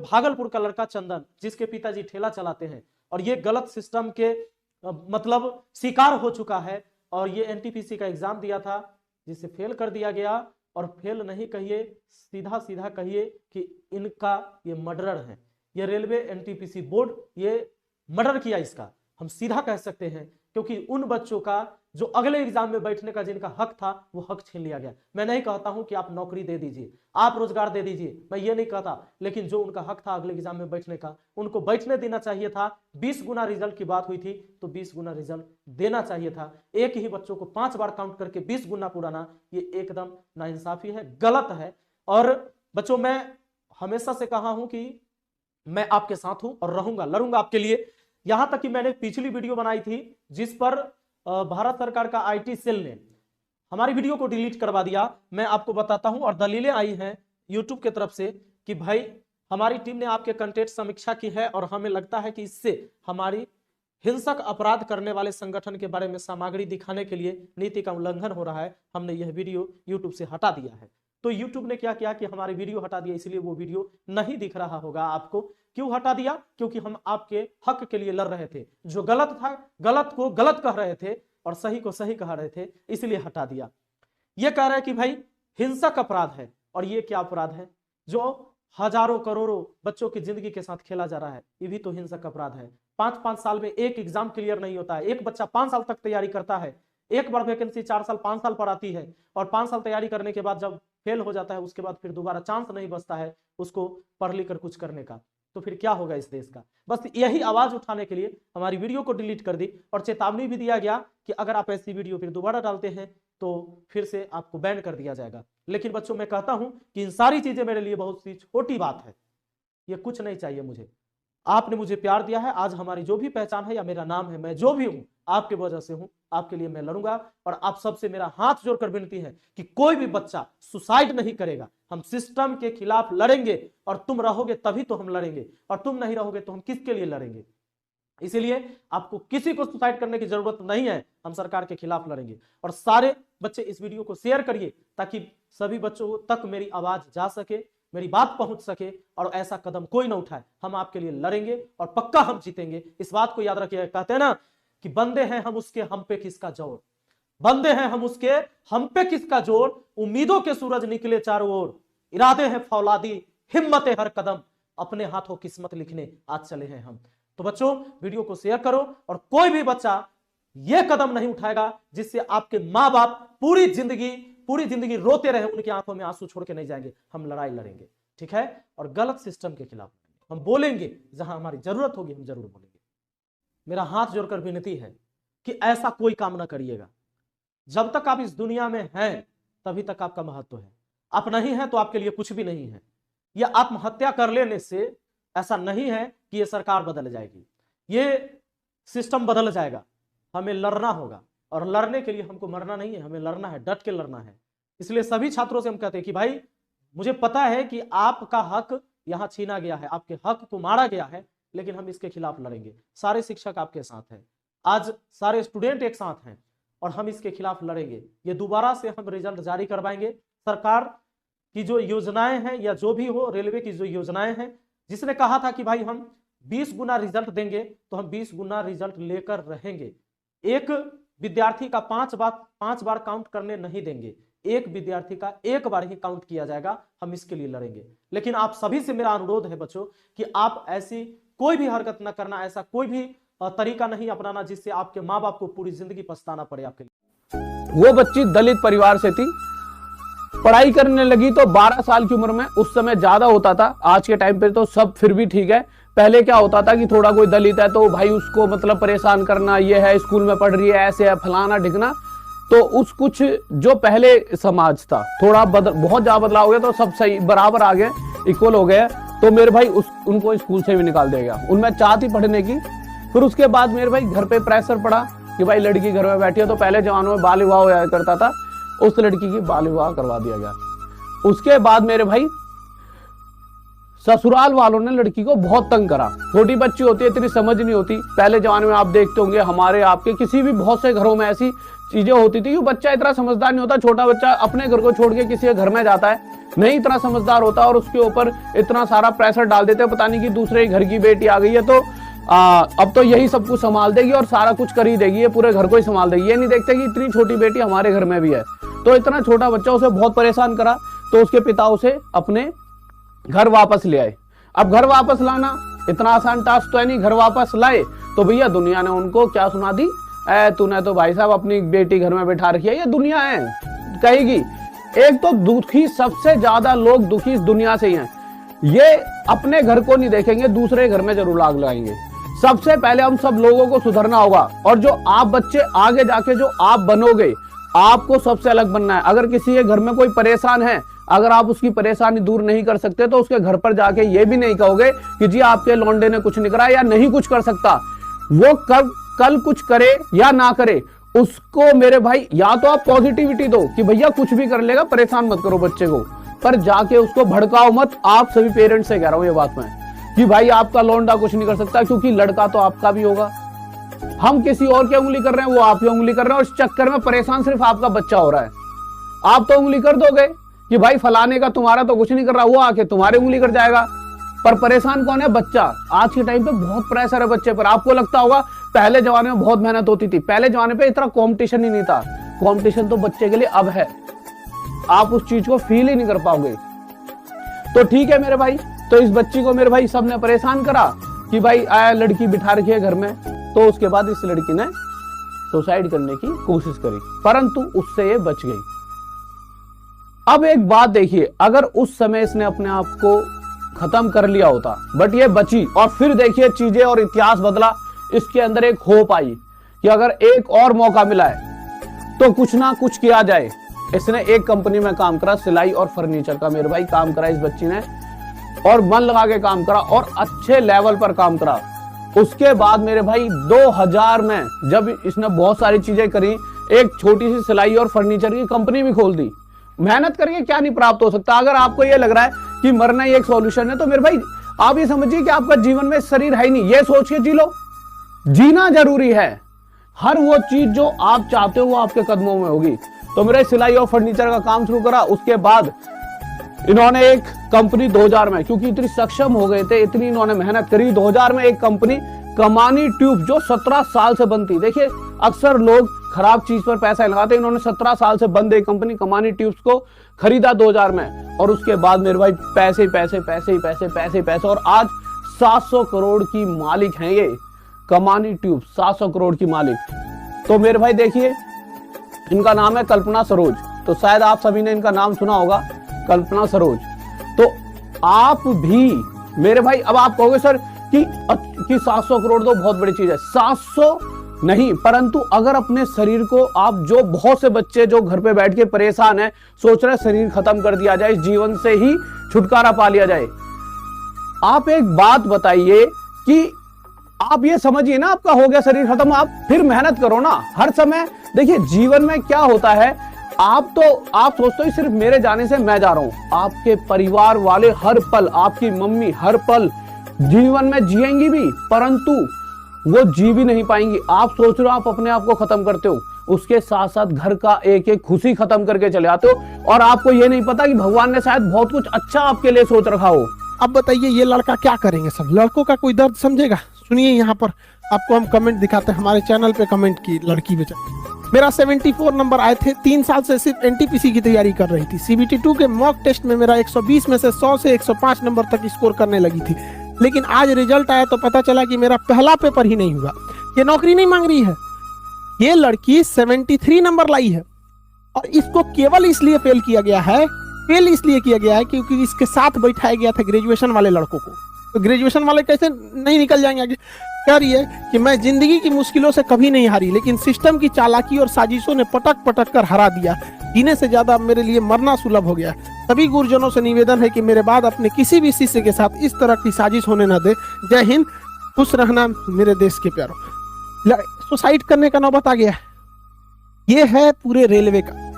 भागलपुर का लड़का चंदन, जिसके पिताजी ठेला चलाते हैं और ये गलत सिस्टम के मतलब शिकार हो चुका है और ये एनटीपीसी का एग्जाम दिया था जिसे फेल कर दिया गया। और फेल नहीं कहिए, सीधा सीधा कहिए कि इनका ये मर्डरर है, ये रेलवे एनटीपीसी बोर्ड ये मर्डर किया इसका, हम सीधा कह सकते हैं, क्योंकि उन बच्चों का जो अगले एग्जाम में बैठने का जिनका हक था वो हक छीन लिया गया। मैं नहीं कहता हूं कि आप नौकरी दे दीजिए, आप रोजगार दे दीजिए, मैं ये नहीं कहता, लेकिन जो उनका हक था अगले एग्जाम में बैठने का, उनको बैठने देना चाहिए था। 20 गुना रिजल्ट की बात हुई थी तो 20 गुना रिजल्ट देना चाहिए था। एक ही बच्चों को 5 बार काउंट करके 20 गुना पुराना, ये एकदम नाइंसाफी है, गलत है। और बच्चों मैं हमेशा से कहा हूं कि मैं आपके साथ हूं और रहूंगा, लड़ूंगा आपके लिए। यहां तक कि मैंने पिछली वीडियो बनाई थी जिस पर भारत सरकार का आईटी सेल ने हमारी वीडियो को डिलीट करवा दिया। मैं आपको बताता हूं और दलीलें आई हैं यूट्यूब की तरफ से कि भाई हमारी टीम ने आपके कंटेंट समीक्षा की है और हमें लगता है कि इससे हमारी हिंसक अपराध करने वाले संगठन के बारे में सामग्री दिखाने के लिए नीति का उल्लंघन हो रहा है, हमने यह वीडियो यूट्यूब से हटा दिया है। तो यूट्यूब ने क्या किया कि हमारी वीडियो हटा दिया, इसलिए वो वीडियो नहीं दिख रहा होगा आपको। क्यों हटा दिया? क्योंकि हम आपके हक के लिए लड़ रहे थे, जो गलत था गलत को गलत कह रहे थे और सही को सही कह रहे थे, इसलिए हटा दिया। ये कह रहे हैं कि भाई हिंसक अपराध है, और ये क्या अपराध है? जो हजारों करोड़ों बच्चों की जिंदगी के साथ खेला जा रहा है, ये भी तो हिंसक अपराध है। 5-5 साल में एक एग्जाम क्लियर नहीं होता है, एक बच्चा 5 साल तक तैयारी करता है, एक बार वैकेंसी 4 साल 5 साल पर आती है और 5 साल तैयारी करने के बाद जब फेल हो जाता है उसके बाद फिर दोबारा चांस नहीं बचता है उसको पढ़ लिख कर कुछ करने का। तो फिर क्या होगा इस देश का? बस यही आवाज उठाने के लिए हमारी वीडियो को डिलीट कर दी और चेतावनी भी दिया गया कि अगर आप ऐसी वीडियो फिर दोबारा डालते हैं तो फिर से आपको बैन कर दिया जाएगा। लेकिन बच्चों मैं कहता हूं कि इन सारी चीजें मेरे लिए बहुत सी छोटी बात है, ये कुछ नहीं चाहिए मुझे। आपने मुझे प्यार दिया है, आज हमारी जो भी पहचान है या मेरा नाम है, मैं जो भी हूं आपके वजह से हूं, आपके लिए मैं लड़ूंगा। और आप सबसे मेरा हाथ जोड़कर विनती है कि कोई भी बच्चा सुसाइड नहीं करेगा, हम सिस्टम के खिलाफ लड़ेंगे और तुम रहोगे तभी तो हम लड़ेंगे, और तुम नहीं रहोगे तो हम किसके लिए लड़ेंगे? इसलिए आपको किसी को सुसाइड करने की जरूरत नहीं है, हम सरकार के खिलाफ लड़ेंगे। और सारे बच्चे इस वीडियो को शेयर करिए ताकि सभी बच्चों तक मेरी आवाज जा सके, मेरी बात पहुंच सके और ऐसा कदम कोई ना उठाए। हम आपके लिए लड़ेंगे और पक्का हम जीतेंगे, इस बात को याद रखिए। कहते हैं ना कि बंदे हैं हम उसके, हम पे किसका जोर, बंदे हैं हम उसके, हम पे किसका जोर, उम्मीदों के सूरज निकले चारों ओर, इरादे हैं फौलादी, हिम्मत है हर कदम, अपने हाथों किस्मत लिखने आज चले हैं हम। तो बच्चों वीडियो को शेयर करो और कोई भी बच्चा यह कदम नहीं उठाएगा जिससे आपके माँ बाप पूरी जिंदगी रोते रहे, उनकी आंखों में आंसू छोड़ के नहीं जाएंगे। हम लड़ाई लड़ेंगे, ठीक है, और गलत सिस्टम के खिलाफ हम बोलेंगे, जहां हमारी जरूरत होगी हम जरूर बोलेंगे। मेरा हाथ जोड़कर विनती है कि ऐसा कोई काम ना करिएगा। जब तक आप इस दुनिया में हैं तभी तक आपका महत्व है, आप नहीं हैं तो आपके लिए कुछ भी नहीं है। यह आत्महत्या कर लेने से ऐसा नहीं है कि यह सरकार बदल जाएगी, ये सिस्टम बदल जाएगा। हमें लड़ना होगा और लड़ने के लिए हमको मरना नहीं है, हमें लड़ना है, डट के लड़ना है। इसलिए सभी छात्रों से हम कहते हैं कि भाई मुझे पता है कि आपका हक यहां छीना गया है, आपके हक को मारा गया है, लेकिन हम इसके खिलाफ लड़ेंगे। सारे शिक्षक आपके साथ हैं, आज सारे स्टूडेंट एक साथ हैं और हम इसके खिलाफ लड़ेंगे। ये दोबारा से हम रिजल्ट जारी करवाएंगे। सरकार की जो योजनाएं हैं या जो भी हो, रेलवे की जो योजनाएं हैं, जिसने कहा था कि भाई हम 20 गुना रिजल्ट देंगे तो हम 20 गुना रिजल्ट लेकर रहेंगे। एक विद्यार्थी का 5 बार काउंट करने नहीं देंगे, एक विद्यार्थी का एक बार ही काउंट किया जाएगा। हम इसके लिए लड़ेंगे। लेकिन आप सभी से मेरा अनुरोध है बच्चों कि आप ऐसी कोई भी हरकत न करना, ऐसा कोई भी तरीका नहीं अपनाना जिससे आपके माँ बाप को पूरी जिंदगी पछताना पड़े आपके लिए। वो बच्ची दलित परिवार से थी, पढ़ाई करने लगी तो 12 साल की उम्र में, उस समय ज्यादा होता था, आज के टाइम पे तो सब फिर भी ठीक है। पहले क्या होता था कि थोड़ा कोई दलित है तो भाई उसको मतलब परेशान करना, ये है स्कूल में पढ़ रही है, ऐसे है, फलाना ढिकना। तो उस कुछ जो पहले समाज था थोड़ा बहुत ज्यादा बदलाव हो गया, तो सब सही बराबर आ गए, इक्वल हो गए। तो मेरे भाई उनको स्कूल से भी निकाल देगा। उनमें चाहती पढ़ने की। फिर उसके बाद मेरे भाई घर पे प्रेशर पड़ा कि भाई लड़की घर में बैठी है। तो पहले जमानों में बाल विवाह होया करता था, उस लड़की की बाल विवाह करवा दिया गया। उसके बाद मेरे भाई ससुराल वालों ने लड़की को बहुत तंग करा। छोटी बच्ची होती है, इतनी समझ नहीं होती। पहले जमाने में आप देखते होंगे, हमारे आपके किसी भी बहुत से घरों में ऐसी चीजें होती थी कि बच्चा इतना समझदार नहीं होता। छोटा बच्चा अपने घर को छोड़ के किसी के घर में जाता है, नहीं इतना समझदार होता और उसके ऊपर इतना सारा प्रेशर डाल देते हैं, पता नहीं कि दूसरे घर की बेटी आ गई है तो अब तो यही सब कुछ संभाल देगी और सारा कुछ कर ही देगी, ये पूरे घर को ही संभाल देगी। ये नहीं देखते कि इतनी छोटी बेटी हमारे घर में भी है। तो इतना छोटा बच्चा उसे बहुत परेशान करा, तो उसके पिता उसे अपने घर वापस ले आए। अब घर वापस लाना इतना आसान टास्क तो है नहीं। घर वापस लाए तो भैया दुनिया ने उनको क्या सुना दी, तूने तो भाई साहब अपनी बेटी घर में बैठा रखी है, ये दुनिया है कहेगी। एक तो दुखी, सबसे ज्यादा लोग दुखी इस दुनिया से ही हैं। ये अपने घर को नहीं देखेंगे, दूसरे घर में जरूर आग लगाएंगे। सबसे पहले हम सब लोगों को सुधरना होगा, और जो आप बच्चे आगे जाके जो आप बनोगे, आपको सबसे अलग बनना है। अगर किसी के घर में कोई परेशान है, अगर आप उसकी परेशानी दूर नहीं कर सकते तो उसके घर पर जाके ये भी नहीं कहोगे कि जी आपके लौंडे ने कुछ नहीं करा या नहीं कुछ कर सकता। वो कल कुछ करे या ना करे, उसको मेरे भाई या तो आप पॉजिटिविटी दो कि भैया कुछ भी कर लेगा, परेशान मत करो बच्चे को, पर जाके उसको भड़काओ मत। आप सभी पेरेंट्स से कह रहा हूं ये बात मैं कि भाई आपका लौंडा कुछ नहीं कर सकता, क्योंकि लड़का तो आपका भी होगा। हम किसी और की उंगली कर रहे हैं, वो आप ही उंगली कर रहे हैं, और इस चक्कर में परेशान सिर्फ आपका बच्चा हो रहा है। आप तो उंगली कर दोगे कि भाई फलाने का तुम्हारा तो कुछ नहीं कर रहा, वो आके तुम्हारी उंगली कर जाएगा, पर परेशान कौन है? बच्चा। आज के टाइम पे बहुत प्रेशर है बच्चे पर। आपको लगता होगा पहले जमाने में बहुत मेहनत होती थी, पहले जमाने पे इतना कंपटीशन ही नहीं था। कंपटीशन तो बच्चे के लिए अब है, आप उस चीज को फील ही नहीं कर पाओगे। तो ठीक है मेरे भाई, तो इस बच्ची को मेरे भाई सबने परेशान करा कि भाई आया लड़की बिठा रखी है घर में, तो उसके बाद इस लड़की ने सुसाइड करने की कोशिश करी, परंतु उससे ये बच गई। अब एक बात देखिए, अगर उस समय इसने अपने आप को खत्म कर लिया होता, बट ये बची, और फिर देखिए चीजें और इतिहास बदला। इसके अंदर एक होप आई कि अगर एक और मौका मिला है तो कुछ ना कुछ किया जाए। इसने एक कंपनी में काम करा, सिलाई और फर्नीचर का मेरे भाई काम करा इस बच्ची ने, और मन लगा के काम करा और अच्छे लेवल पर काम करा। उसके बाद मेरे भाई 2000 में जब इसने बहुत सारी चीजें करी, एक छोटी सी सिलाई और फर्नीचर की कंपनी भी खोल दी। मेहनत करके क्या नहीं प्राप्त हो सकता। अगर आपको ये लग रहा है कि मरना ही एक सॉल्यूशन है, तो मेरे भाई आप ये समझिए कि आपका जीवन में शरीर है ही नहीं, ये सोच के जी लो। जीना जरूरी है, हर वो चीज जो आप चाहते हो वो आपके कदमों में होगी। तो मेरे सिलाई और फर्नीचर का काम शुरू करा। उसके बाद इन्होंने एक कंपनी 2000 में, क्योंकि इतनी सक्षम हो गए थे, इतनी इन्होंने मेहनत करी, 2000 में एक कंपनी कमानी ट्यूब जो 17 साल से बंद थी। देखिए अक्सर लोग खराब चीज पर पैसा लगाते, इन्होंने 17 साल से बंद एक कंपनी कमानी ट्यूब्स को खरीदा 2000 में, और उसके बाद मेरे भाई पैसे पैसे पैसे पैसे पैसे पैसे, और आज 700 करोड़ की मालिक हैं ये कमानी ट्यूब, 700 करोड़ की मालिक। तो मेरे भाई देखिए, इनका नाम है कल्पना सरोज। तो शायद आप सभी ने इनका नाम सुना होगा, कल्पना सरोज। तो आप भी मेरे भाई, अब आप कहोगे सर कि 700 करोड़ तो बहुत बड़ी चीज है। 700 नहीं, परंतु अगर अपने शरीर को आप, जो बहुत से बच्चे जो घर पे बैठ के परेशान है, सोच रहे शरीर खत्म कर दिया जाए, इस जीवन से ही छुटकारा पा लिया जाए। आप एक बात बताइए कि आप ये समझिए ना, आपका हो गया शरीर खत्म, आप फिर मेहनत करो ना हर समय। देखिए जीवन में क्या होता है, आप सोचते हो सिर्फ मेरे जाने से मैं जा रहा हूं, आपके परिवार वाले हर पल, आपकी मम्मी हर पल जीवन में जिएंगी भी, परंतु वो जी भी नहीं पाएंगी। आप सोच रहे हो आप अपने आप को खत्म करते हो, उसके साथ साथ घर का एक एक खुशी खत्म करके चले आते हो, और आपको ये नहीं पता कि भगवान ने शायद बहुत कुछ अच्छा आपके लिए सोच रखा हो। अब बताइए ये लड़का क्या करेंगे? सब लड़कों का कोई दर्द समझेगा? सुनिए यहाँ पर आपको हम कमेंट दिखाते हैं, हमारे चैनल पे कमेंट की लड़की बेचारी। मेरा 74 नंबर आए थे, 3 साल से सिर्फ एनटीपीसी की तैयारी कर रही थी। CBT 2 के मॉक टेस्ट में मेरा 120 में से 100 से 105 नंबर तक स्कोर करने लगी थी, लेकिन आज रिजल्ट आया तो पता चला कि मेरा पहला पेपर ही नहीं हुआ। ये नौकरी नहीं मांग रही है, ये लड़की 73 नंबर लाई है, और इसको केवल इसलिए फेल इसलिए किया गया है क्योंकि इसके साथ बैठाया गया था ग्रेजुएशन वाले लड़कों को। तो ग्रेजुएशन वाले कैसे नहीं निकल जाएंगे आगे? कह रही है कि मैं जिंदगी की मुश्किलों से कभी नहीं हारी, लेकिन सिस्टम की चालाकी और साजिशों ने पटक पटक कर हरा दिया। जीने से ज्यादा मेरे लिए मरना सुलभ हो गया। सभी गुरुजनों से निवेदन है कि मेरे बाद अपने किसी भी शिष्य के साथ इस तरह की साजिश होने न दे। जय हिंद, खुश रहना मेरे देश के प्यारों। सुसाइड करने का नौबत आ गया। ये है पूरे रेलवे का।